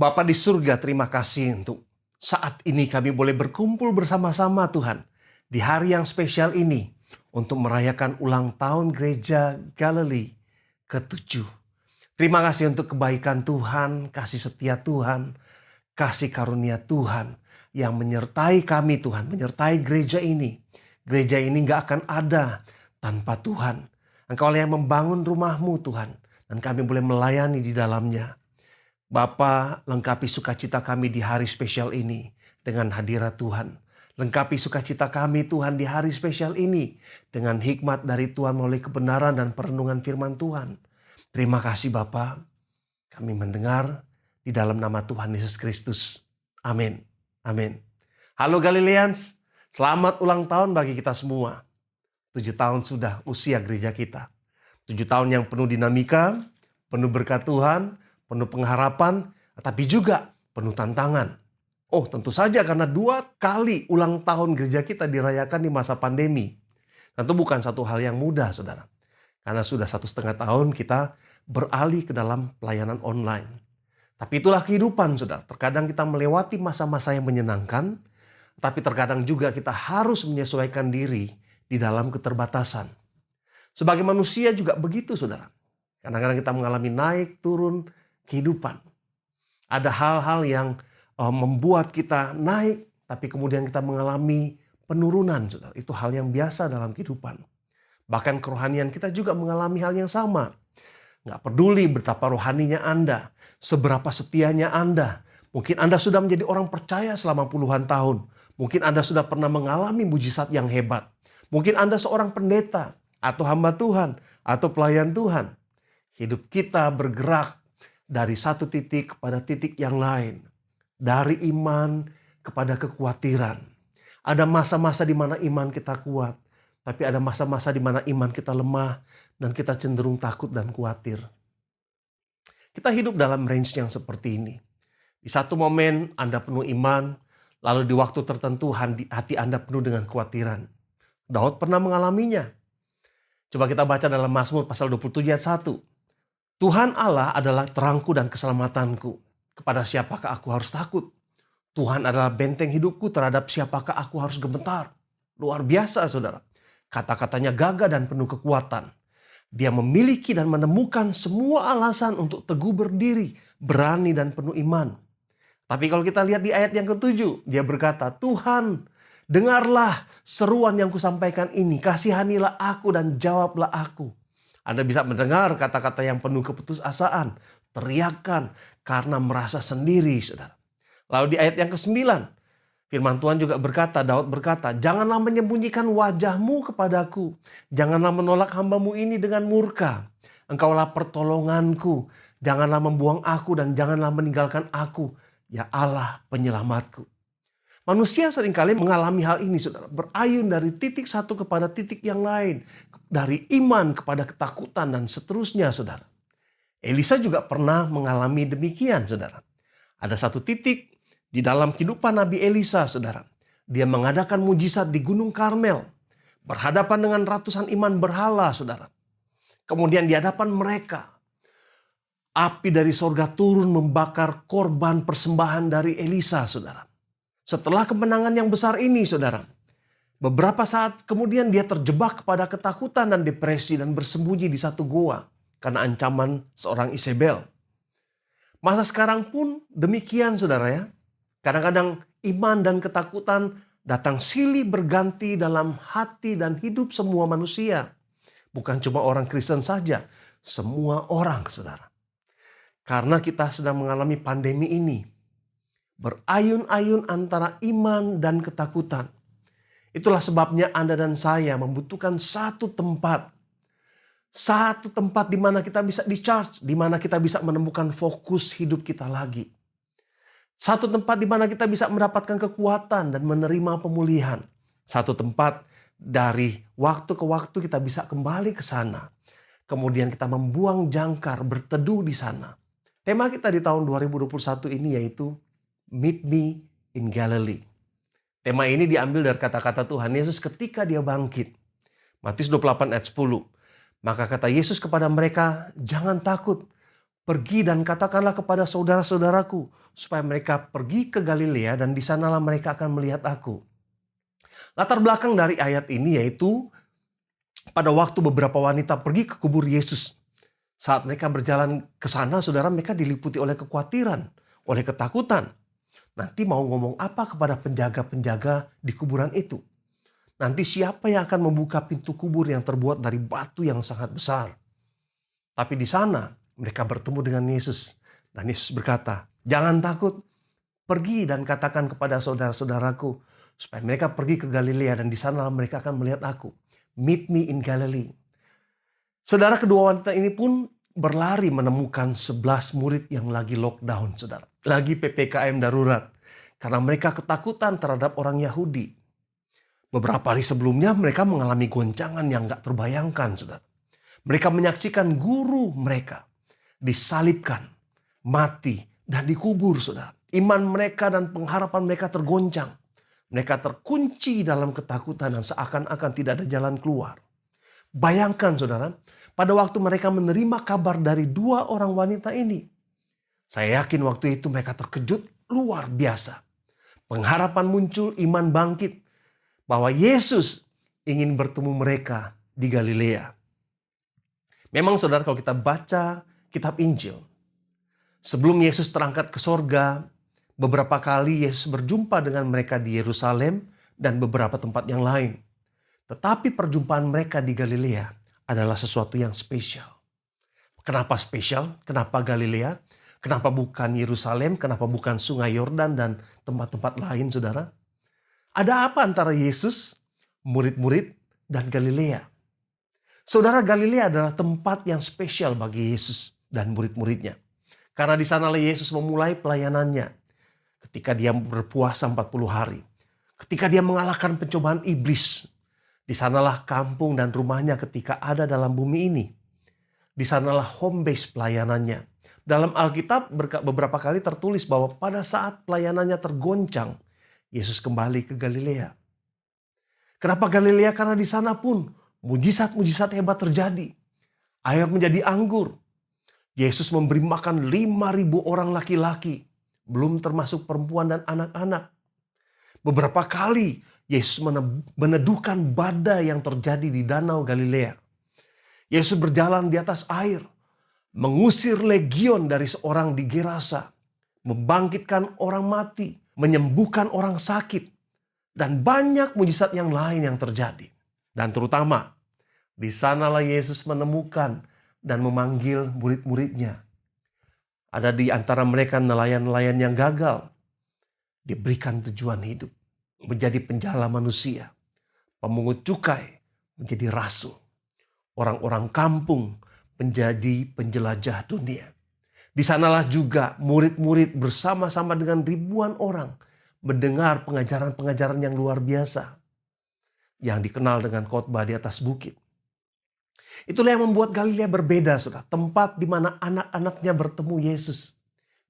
Bapa di surga, terima kasih untuk saat ini kami boleh berkumpul bersama-sama Tuhan. Di hari yang spesial ini untuk merayakan ulang tahun Gereja Galilea ke-7. Terima kasih untuk kebaikan Tuhan, kasih setia Tuhan, kasih karunia Tuhan yang menyertai kami Tuhan, menyertai gereja ini. Gereja ini gak akan ada tanpa Tuhan. Engkau yang membangun rumahmu Tuhan, dan kami boleh melayani di dalamnya. Bapa, lengkapi sukacita kami di hari spesial ini dengan hadirat Tuhan. Lengkapi sukacita kami Tuhan di hari spesial ini dengan hikmat dari Tuhan melalui kebenaran dan perenungan firman Tuhan. Terima kasih Bapa. Kami mendengar di dalam nama Tuhan Yesus Kristus. Amin. Amin. Halo Galileans, selamat ulang tahun bagi kita semua. 7 tahun sudah usia gereja kita. 7 tahun yang penuh dinamika, penuh berkat Tuhan, penuh pengharapan, tapi juga penuh tantangan. Oh, tentu saja karena 2 kali ulang tahun gereja kita dirayakan di masa pandemi. Tentu bukan satu hal yang mudah, saudara. Karena sudah 1,5 tahun kita beralih ke dalam pelayanan online. Tapi itulah kehidupan, saudara. Terkadang kita melewati masa-masa yang menyenangkan, tapi terkadang juga kita harus menyesuaikan diri di dalam keterbatasan. Sebagai manusia juga begitu, saudara. Kadang-kadang kita mengalami naik, turun, kehidupan. Ada hal-hal yang membuat kita naik, tapi kemudian kita mengalami penurunan. Saudara. Itu hal yang biasa dalam kehidupan. Bahkan kerohanian kita juga mengalami hal yang sama. Nggak peduli betapa rohaninya Anda, seberapa setianya Anda. Mungkin Anda sudah menjadi orang percaya selama puluhan tahun. Mungkin Anda sudah pernah mengalami mujizat yang hebat. Mungkin Anda seorang pendeta, atau hamba Tuhan, atau pelayan Tuhan. Hidup kita bergerak dari satu titik kepada titik yang lain. Dari iman kepada kekhawatiran. Ada masa-masa di mana iman kita kuat. Tapi ada masa-masa di mana iman kita lemah. Dan kita cenderung takut dan khawatir. Kita hidup dalam range yang seperti ini. Di satu momen Anda penuh iman. Lalu di waktu tertentu hati Anda penuh dengan kekhawatiran. Daud pernah mengalaminya. Coba kita baca dalam Mazmur pasal 27 ayat 1. Tuhan Allah adalah terangku dan keselamatanku. Kepada siapakah aku harus takut? Tuhan adalah benteng hidupku, terhadap siapakah aku harus gemetar? Luar biasa saudara. Kata-katanya gagah dan penuh kekuatan. Dia memiliki dan menemukan semua alasan untuk teguh berdiri, berani dan penuh iman. Tapi kalau kita lihat di ayat yang ke-7, dia berkata, Tuhan, dengarlah seruan yang kusampaikan ini, kasihanilah aku dan jawablah aku. Anda bisa mendengar kata-kata yang penuh keputusasaan, teriakan karena merasa sendiri, saudara. Lalu di ayat yang ke-9, firman Tuhan juga berkata, Daud berkata, janganlah menyembunyikan wajahmu kepadaku, janganlah menolak hambamu ini dengan murka. Engkaulah pertolonganku, janganlah membuang aku dan janganlah meninggalkan aku, ya Allah penyelamatku. Manusia seringkali mengalami hal ini, saudara. Berayun dari titik satu kepada titik yang lain. Dari iman kepada ketakutan dan seterusnya, saudara. Elisa juga pernah mengalami demikian, saudara. Ada satu titik di dalam kehidupan Nabi Elisa, saudara. Dia mengadakan mujizat di Gunung Karmel. Berhadapan dengan ratusan iman berhala, saudara. Kemudian di hadapan mereka, api dari sorga turun membakar korban persembahan dari Elisa, saudara. Setelah kemenangan yang besar ini, saudara, beberapa saat kemudian dia terjebak kepada ketakutan dan depresi dan bersembunyi di satu goa karena ancaman seorang Isabel. Masa sekarang pun demikian, saudara ya. Kadang-kadang iman dan ketakutan datang silih berganti dalam hati dan hidup semua manusia. Bukan cuma orang Kristen saja, semua orang, saudara. Karena kita sedang mengalami pandemi ini, berayun-ayun antara iman dan ketakutan. Itulah sebabnya Anda dan saya membutuhkan satu tempat. Satu tempat di mana kita bisa di-charge, di mana kita bisa menemukan fokus hidup kita lagi. Satu tempat di mana kita bisa mendapatkan kekuatan dan menerima pemulihan. Satu tempat dari waktu ke waktu kita bisa kembali ke sana. Kemudian kita membuang jangkar, berteduh di sana. Tema kita di tahun 2021 ini yaitu Meet Me in Galilee. Tema ini diambil dari kata-kata Tuhan Yesus ketika dia bangkit. Matius 28 ayat 10. Maka kata Yesus kepada mereka, jangan takut. Pergi dan katakanlah kepada saudara-saudaraku supaya mereka pergi ke Galilea dan di sanalah mereka akan melihat aku. Latar belakang dari ayat ini yaitu pada waktu beberapa wanita pergi ke kubur Yesus. Saat mereka berjalan ke sana, saudara, mereka diliputi oleh kekhawatiran, oleh ketakutan. Nanti mau ngomong apa kepada penjaga-penjaga di kuburan itu? Nanti siapa yang akan membuka pintu kubur yang terbuat dari batu yang sangat besar? Tapi di sana mereka bertemu dengan Yesus. Dan Yesus berkata, jangan takut, pergi dan katakan kepada saudara-saudaraku supaya mereka pergi ke Galilea dan di sana mereka akan melihat aku. Meet me in Galilee. Saudara, kedua wanita ini pun berlari menemukan 11 murid yang lagi lockdown, saudara. Lagi PPKM darurat. Karena mereka ketakutan terhadap orang Yahudi. Beberapa hari sebelumnya mereka mengalami goncangan yang gak terbayangkan, saudara. Mereka menyaksikan guru mereka disalibkan, mati, dan dikubur, saudara. Iman mereka dan pengharapan mereka tergoncang. Mereka terkunci dalam ketakutan dan seakan-akan tidak ada jalan keluar. Bayangkan, saudara, pada waktu mereka menerima kabar dari dua orang wanita ini, saya yakin waktu itu mereka terkejut luar biasa. Pengharapan muncul, iman bangkit, bahwa Yesus ingin bertemu mereka di Galilea. Memang saudara, kalau kita baca kitab Injil, sebelum Yesus terangkat ke sorga, beberapa kali Yesus berjumpa dengan mereka di Yerusalem dan beberapa tempat yang lain. Tetapi perjumpaan mereka di Galilea adalah sesuatu yang spesial. Kenapa spesial? Kenapa Galilea? Kenapa bukan Yerusalem? Kenapa bukan Sungai Yordan dan tempat-tempat lain, saudara? Ada apa antara Yesus, murid-murid, dan Galilea? Saudara, Galilea adalah tempat yang spesial bagi Yesus dan murid-muridnya. Karena di sanalah Yesus memulai pelayanannya. Ketika dia berpuasa 40 hari. Ketika dia mengalahkan pencobaan iblis. Di sanalah kampung dan rumahnya ketika ada dalam bumi ini. Di sanalah home base pelayanannya. Dalam Alkitab beberapa kali tertulis bahwa pada saat pelayanannya tergoncang, Yesus kembali ke Galilea. Kenapa Galilea? Karena di sana pun mujizat-mujizat hebat terjadi. Air menjadi anggur. Yesus memberi makan 5.000 orang laki-laki. Belum termasuk perempuan dan anak-anak. Beberapa kali Yesus meneduhkan badai yang terjadi di Danau Galilea. Yesus berjalan di atas air. Mengusir legion dari seorang di Gerasa. Membangkitkan orang mati. Menyembuhkan orang sakit. Dan banyak mujizat yang lain yang terjadi. Dan terutama, di sanalah Yesus menemukan dan memanggil murid-muridnya. Ada di antara mereka nelayan-nelayan yang gagal. Diberikan tujuan hidup. Menjadi penjala manusia. Pemungut cukai menjadi rasul. Orang-orang kampung menjadi penjelajah dunia. Di sanalah juga murid-murid bersama-sama dengan ribuan orang mendengar pengajaran-pengajaran yang luar biasa. Yang dikenal dengan khotbah di atas bukit. Itulah yang membuat Galilea berbeda, saudara. Tempat di mana anak-anaknya bertemu Yesus.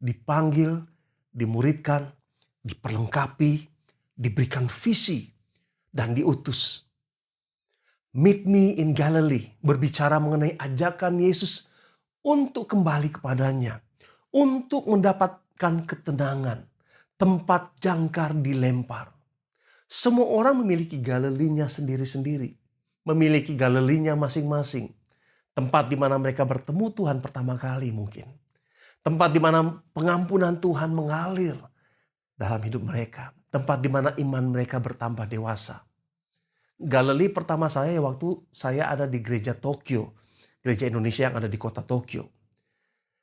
Dipanggil, dimuridkan, diperlengkapi, diberikan visi, dan diutus. Meet me in Galilee. Berbicara mengenai ajakan Yesus untuk kembali kepadanya. Untuk mendapatkan ketenangan. Tempat jangkar dilempar. Semua orang memiliki Galilea-nya sendiri-sendiri. Memiliki Galilea-nya masing-masing. Tempat di mana mereka bertemu Tuhan pertama kali mungkin. Tempat di mana pengampunan Tuhan mengalir dalam hidup mereka. Tempat di mana iman mereka bertambah dewasa. Galilea pertama saya waktu saya ada di gereja Tokyo. Gereja Indonesia yang ada di kota Tokyo.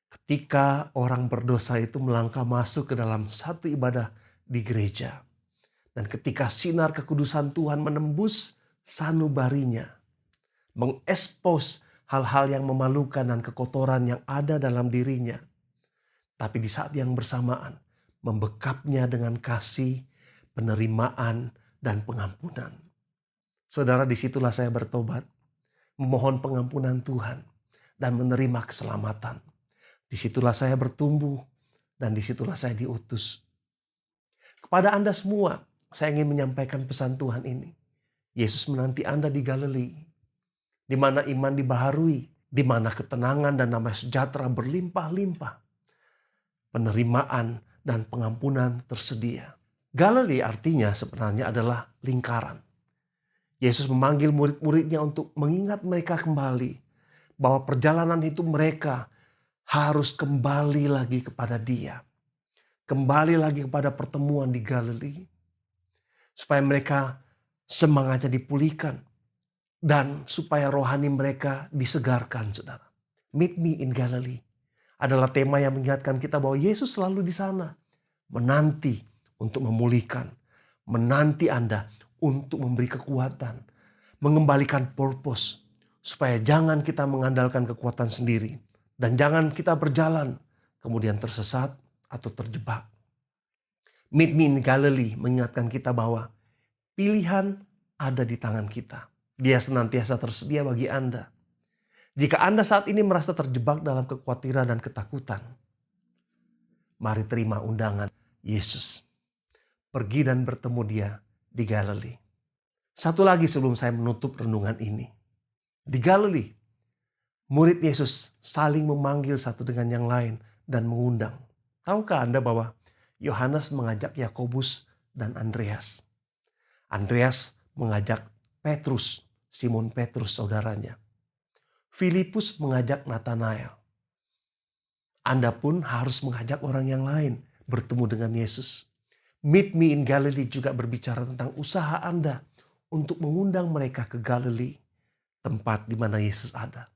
Ketika orang berdosa itu melangkah masuk ke dalam satu ibadah di gereja. Dan ketika sinar kekudusan Tuhan menembus sanubarinya. Mengekspos hal-hal yang memalukan dan kekotoran yang ada dalam dirinya. Tapi di saat yang bersamaan. Membekapnya dengan kasih, penerimaan, dan pengampunan. Saudara, disitulah saya bertobat. Memohon pengampunan Tuhan. Dan menerima keselamatan. Disitulah saya bertumbuh. Dan disitulah saya diutus. Kepada Anda semua, saya ingin menyampaikan pesan Tuhan ini. Yesus menanti Anda di Galilea. Di mana iman dibaharui di mana ketenangan dan damai sejahtera berlimpah-limpah. Penerimaan dan pengampunan tersedia. Galilea artinya sebenarnya adalah lingkaran. Yesus memanggil murid-muridnya untuk mengingat mereka kembali bahwa perjalanan itu mereka harus kembali lagi kepada Dia. Kembali lagi kepada pertemuan di Galilea. Supaya mereka semangatnya dipulihkan. Dan supaya rohani mereka disegarkan, saudara. Meet me in Galilee adalah tema yang mengingatkan kita bahwa Yesus selalu di sana. Menanti untuk memulihkan. Menanti Anda untuk memberi kekuatan. Mengembalikan purpose. Supaya jangan kita mengandalkan kekuatan sendiri. Dan jangan kita berjalan kemudian tersesat atau terjebak. Meet me in Galilee mengingatkan kita bahwa pilihan ada di tangan kita. Dia senantiasa tersedia bagi Anda. Jika Anda saat ini merasa terjebak dalam kekhawatiran dan ketakutan, mari terima undangan Yesus. Pergi dan bertemu Dia di Galilea. Satu lagi sebelum saya menutup renungan ini. Di Galilea, murid Yesus saling memanggil satu dengan yang lain dan mengundang. Tahukah Anda bahwa Yohanes mengajak Yakobus dan Andreas? Andreas mengajak Petrus, Simon Petrus saudaranya. Filipus mengajak Nathanael. Anda pun harus mengajak orang yang lain bertemu dengan Yesus. Meet me in Galilee juga berbicara tentang usaha Anda untuk mengundang mereka ke Galilea, tempat di mana Yesus ada.